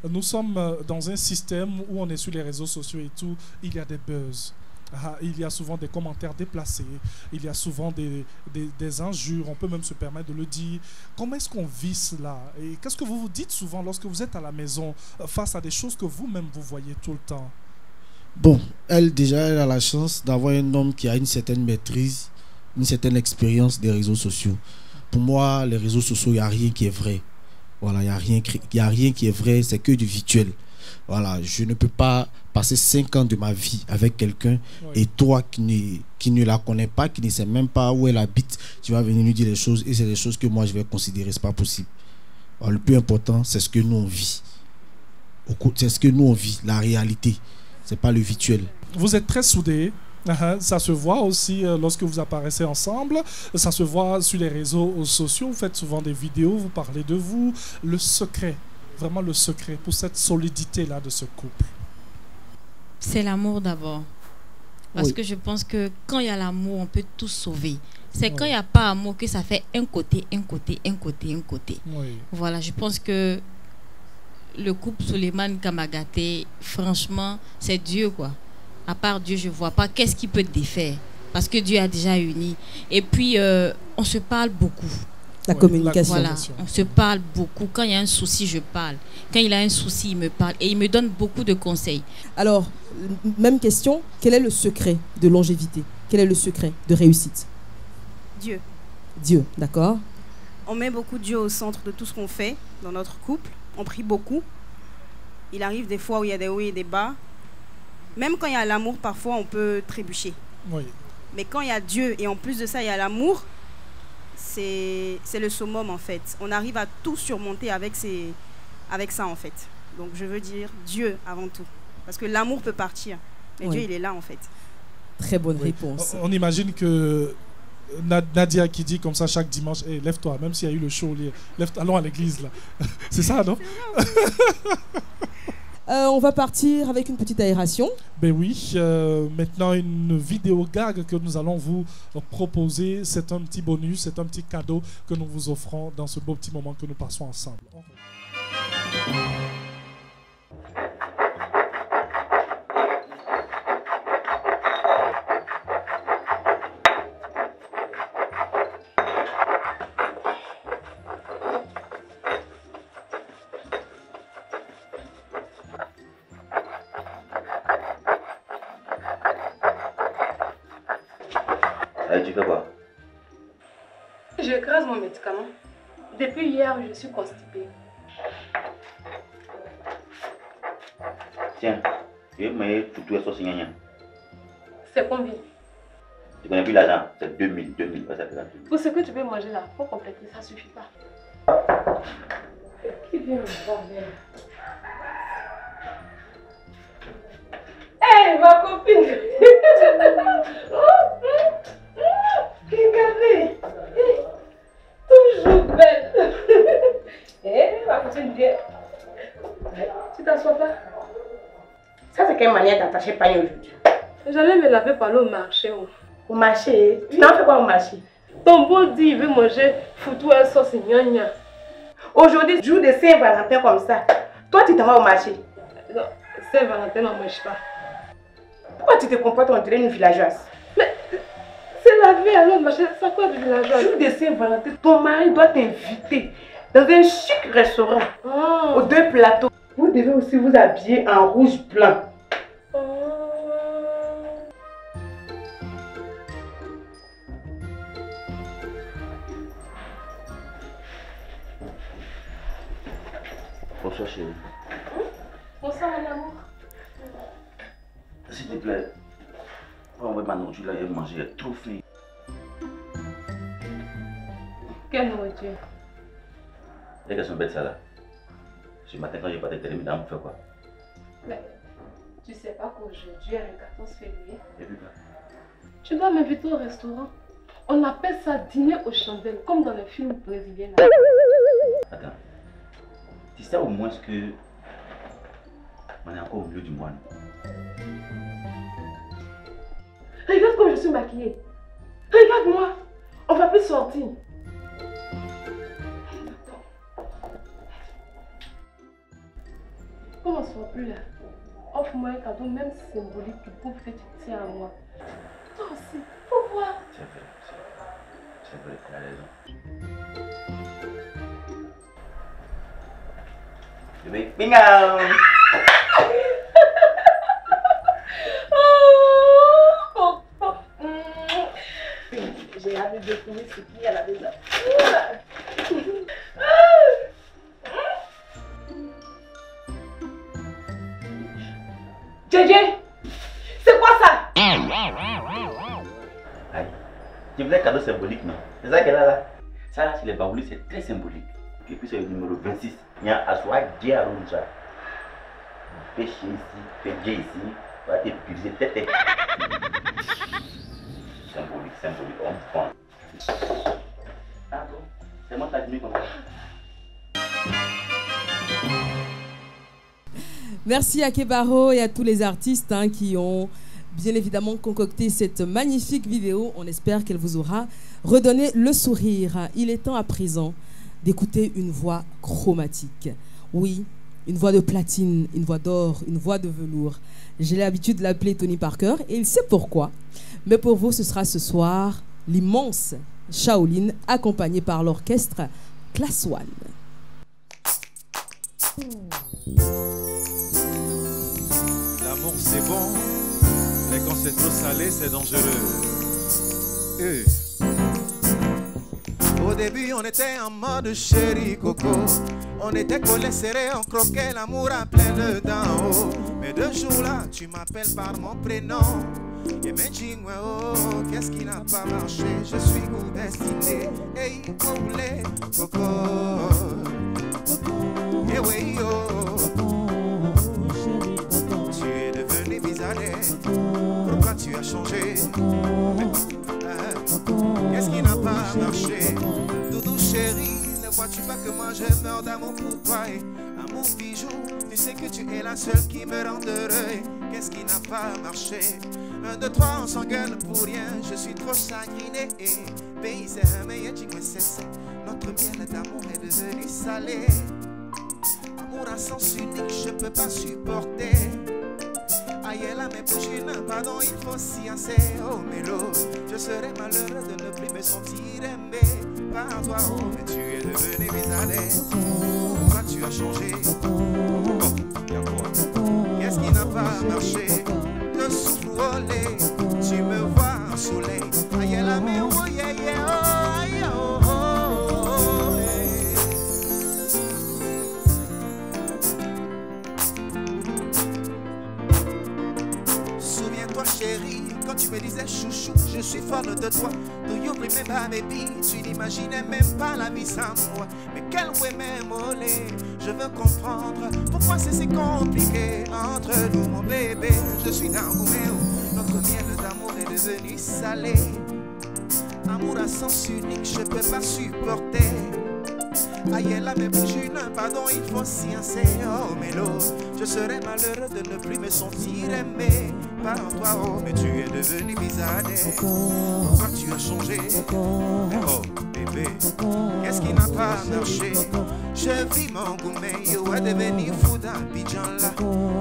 Speaker 2: nous sommes dans un système où on est sur les réseaux sociaux et tout, il y a des buzz. il y a souvent des commentaires déplacés, il y a souvent des injures, on peut même se permettre de le dire. Comment est-ce qu'on vit cela? Et qu'est-ce que vous vous dites souvent lorsque vous êtes à la maison face à des choses que vous-même vous voyez tout le temps?
Speaker 8: Bon, elle a la chance d'avoir un homme qui a une certaine maîtrise, une certaine expérience des réseaux sociaux. Pour moi, les réseaux sociaux, il n'y a rien qui est vrai. Voilà, il n'y a rien qui est vrai, c'est que du virtuel. Voilà, je ne peux pas passer 5 ans de ma vie avec quelqu'un et toi qui ne la connais pas, qui ne sais même pas où elle habite, tu vas venir lui dire des choses et c'est des choses que moi je vais considérer, c'est pas possible. Alors, le plus important, c'est ce que nous on vit. C'est ce que nous on vit, la réalité. C'est pas le virtuel.
Speaker 2: Vous êtes très soudés. Ça se voit aussi lorsque vous apparaissez ensemble. Ça se voit sur les réseaux sociaux. Vous faites souvent des vidéos, vous parlez de vous. Le secret, vraiment le secret pour cette solidité-là de ce couple.
Speaker 10: C'est l'amour d'abord. Parce que je pense que quand il y a l'amour, on peut tout sauver. C'est quand il n'y a pas amour que ça fait un côté. Voilà, je pense que le couple Suleiman Kamagaté, franchement, c'est Dieu, quoi. À part Dieu, je ne vois pas qu'est-ce qui peut défaire. Parce que Dieu a déjà uni. Et puis, on se parle beaucoup.
Speaker 1: La communication.
Speaker 10: Voilà, on se parle beaucoup. Quand il y a un souci, je parle. Quand il a un souci, il me parle. Et il me donne beaucoup de conseils.
Speaker 1: Alors, même question, quel est le secret de longévité? Quel est le secret de réussite?
Speaker 6: Dieu.
Speaker 1: Dieu, d'accord.
Speaker 6: On met beaucoup Dieu au centre de tout ce qu'on fait dans notre couple. On prie beaucoup. Il arrive des fois où il y a des hauts et des bas. Même quand il y a l'amour, parfois on peut trébucher. Oui. Mais quand il y a Dieu et en plus de ça il y a l'amour, c'est le summum en fait. On arrive à tout surmonter avec ça en fait. Donc je veux dire Dieu avant tout. Parce que l'amour peut partir, mais Dieu il est là en fait.
Speaker 1: Très bonne réponse.
Speaker 2: On imagine que Nadia qui dit comme ça chaque dimanche, hey, lève-toi, même s'il y a eu le show, allons à l'église là. C'est ça, non?
Speaker 1: On va partir avec une petite aération.
Speaker 2: Ben oui, maintenant une vidéo gag que nous allons vous proposer. C'est un petit bonus, c'est un petit cadeau que nous vous offrons dans ce beau petit moment que nous passons ensemble.
Speaker 14: Tu fais quoi?
Speaker 15: Je crase mon médicament. Depuis hier, je suis constipée.
Speaker 14: Tiens, je vais me foutre et sauce gnagna.
Speaker 15: C'est combien?
Speaker 14: Tu connais plus l'argent? C'est 2000.
Speaker 15: Pour ce que tu peux manger là, pour compléter, ça suffit pas. Qui vient me voir là? Hé, ma copine! Regardez! Toujours belle! Ma copine vient. Tu t'assois pas?
Speaker 16: Ça, c'est quelle manière d'attacher paille aujourd'hui?
Speaker 15: J'allais me laver par là au marché.
Speaker 16: Au marché? Tu t'en fais quoi au marché?
Speaker 15: Ton beau dit il veut manger foutu et sauce gnagna.
Speaker 16: Aujourd'hui, jour de Saint-Valentin comme ça, toi tu t'en vas au marché?
Speaker 15: Non, Saint-Valentin n'en mange pas.
Speaker 16: Pourquoi tu te comportes en une villageoise?
Speaker 15: Mais c'est la vie alors, ma chérie, c'est quoi de villageoise?
Speaker 16: Jour de Saint-Valentin, ton mari doit t'inviter dans un chic restaurant aux 2 plateaux. Vous devez aussi vous habiller en rouge blanc.
Speaker 14: Bonsoir chérie.
Speaker 15: Bonsoir mon amour.
Speaker 14: S'il te plaît, envoie ma nourriture là et manger, elle est trop faim.
Speaker 15: Quelle nourriture?
Speaker 14: Les qu'elles sont bêtes ça là. Ce matin quand j'ai pas de télé, mesdames, vous faites quoi?
Speaker 15: Mais tu sais pas qu'aujourd'hui est le 14 février.
Speaker 14: Et puis quoi?
Speaker 15: Tu dois m'inviter au restaurant. On appelle ça dîner aux chandelles, comme dans les films brésiliens.
Speaker 14: Attends. Tu sais au moins que on est encore au milieu du mois.
Speaker 15: Regarde comme je suis maquillée. Regarde-moi. On va plus sortir. Comment on ne sort plus là? offre-moi un cadeau, même symbolique, qui prouve que tu tiens à moi. Toi aussi, faut voir.
Speaker 14: C'est vrai, tu as raison. Bébé, bingo!
Speaker 15: J'ai hâte de découvrir ce qu'il y a là-dedans. JJ, c'est quoi ça?
Speaker 14: Aïe, tu voulais un cadeau symbolique, non? C'est ça qu'elle a là. Ça là, c'est les baoulés, c'est très symbolique. Et puis c'est le numéro 26. Il y a Aswa Diarunja. Péché ici, péché ici, va t'épuiser tête. Symbolique, on prend. Ah bon, c'est moi qui t'ai dit comme ça.
Speaker 1: Merci à Kebaro et à tous les artistes qui ont bien évidemment concocté cette magnifique vidéo. On espère qu'elle vous aura redonné le sourire. Il est temps à présent d'écouter une voix chromatique. Oui, une voix de platine, une voix d'or, une voix de velours. J'ai l'habitude de l'appeler Tony Parker et il sait pourquoi. Mais pour vous, ce sera ce soir l'immense Shaolin accompagné par l'orchestre Class One.
Speaker 11: L'amour c'est bon, mais quand c'est trop salé, c'est dangereux. Au début, on était en mode chéri coco. On était collés serrés, on croquait l'amour à pleines dents. Mais 2 jours là, tu m'appelles par mon prénom. Et me dis, oh, qu'est-ce qui n'a pas marché? Je suis destiné. Hey, coulé, coco. Eh oui, oh. Tu es devenu bizarre. Pourquoi tu as changé? Qu'est-ce qui n'a pas marché? Doudou chéri, ne vois-tu pas que moi je meurs d'amour pour toi? Et à mon bijou, tu sais que tu es la seule qui me rend heureux. Qu'est-ce qui n'a pas marché? 1, 2, 3, on s'engueule pour rien. Je suis trop chagriné. Pays c'est un meilleur c'est. Notre miel d'amour est devenu salé. Amour à sens unique, je peux pas supporter. Aïe là mes bouchines, pardon, il faut s'y assez. Oh mélo, je serais malheureux de ne plus me sentir aimé par toi. Oh mais tu es devenu bizarre. Pourquoi tu as changé? Oh, y'a quoi? Qu'est-ce qui n'a pas marché? Le souffle volé, tu me vois en soleil. Aïe là mais oh yeah yeah oh aïe oh oh hey. Souviens-toi chérie, quand tu me disais chouchou, je suis folle de toi. Do you remember baby? Tu n'imaginais même pas la vie sans moi. Mais quel ouais même olé, je veux comprendre pourquoi c'est si compliqué entre nous mon bébé. Je suis dans notre miel d'amour est devenu salé. Amour à sens unique, je peux pas supporter. Aïe là mes bouchines, pardon, il faut sciencer. Oh mélo, je serais malheureux de ne plus me sentir aimé par toi. Oh mais tu es devenu bizarre. Pourquoi tu as changé? Oh bébé, qu'est-ce qui n'a pas marché? Je vis mon gourmet, you es devenu fou d'Abidjan là.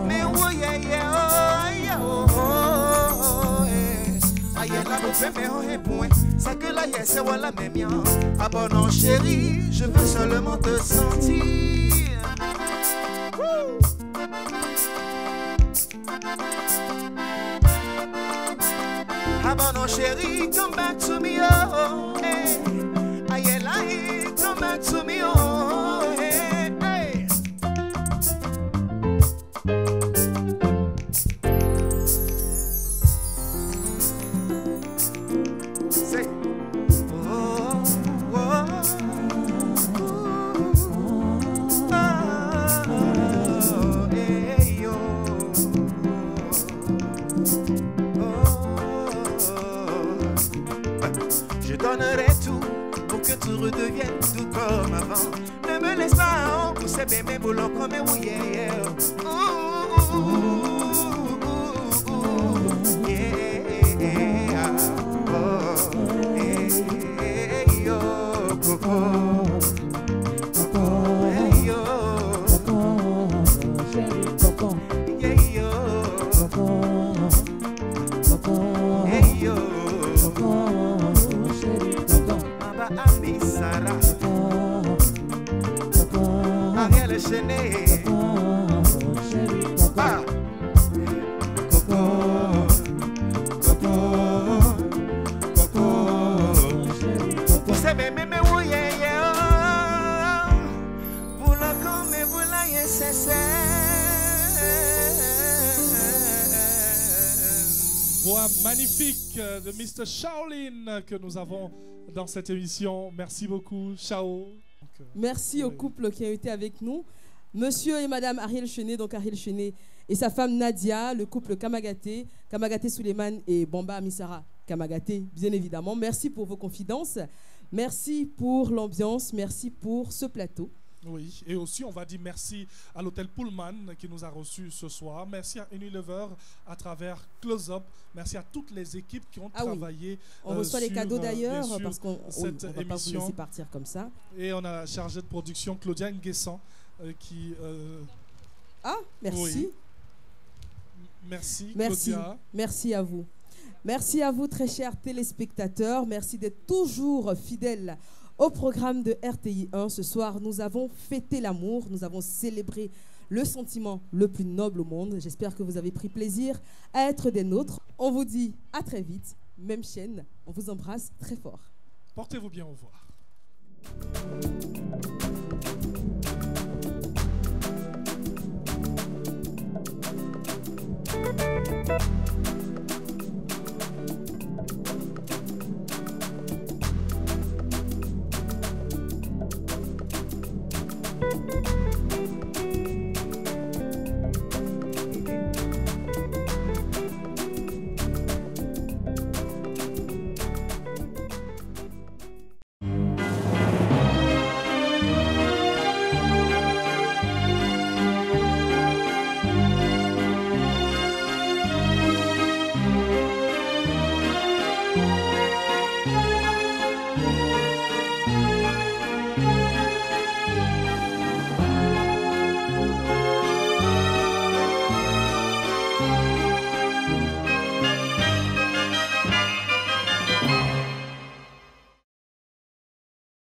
Speaker 11: Mais oh yeah yeah oh yeah oh oh yeah. Aïe là vous faites mes oh et point. Ça que là yes c'est voilà mes miens. Ah bon non chérie, je veux seulement te sentir. Ah bon non chérie, come back to me oh hey. Aïe là come back to me oh hey hey. Say oh oh oh hey yo. Je donnerai tout pour que tu redeviennes tout comme avant. Ne me laisse pas en pousser mes boulons comme un yeah. Yeah, yo. René. Ah.
Speaker 2: Voix magnifique de Mr. Shaolin que nous avons dans cette émission. Merci beaucoup, Shao.
Speaker 1: Merci au couple qui a été avec nous. Monsieur et Madame Ariel Chenet, donc Ariel Chenet et sa femme Nadia, le couple Kamagaté, Kamagaté Suleiman et Bamba Misara Kamagaté, bien évidemment. Merci pour vos confidences. Merci pour l'ambiance. Merci pour ce plateau.
Speaker 2: Oui, et aussi on va dire merci à l'hôtel Pullman qui nous a reçus ce soir. Merci à Unilever à travers Close Up. Merci à toutes les équipes qui ont travaillé.
Speaker 1: Oui. On reçoit les cadeaux d'ailleurs parce qu'on
Speaker 2: ne
Speaker 1: va pas vous laisser partir comme ça.
Speaker 2: Et on a chargé de production Claudia Nguessan qui...
Speaker 1: Ah, merci.
Speaker 2: Oui. Merci, Claudia.
Speaker 1: Merci à vous. Merci à vous, très chers téléspectateurs. Merci d'être toujours fidèles au programme de RTI 1. Ce soir, nous avons fêté l'amour, nous avons célébré le sentiment le plus noble au monde. J'espère que vous avez pris plaisir à être des nôtres. On vous dit à très vite, même chaîne. On vous embrasse très fort.
Speaker 2: Portez-vous bien, au revoir.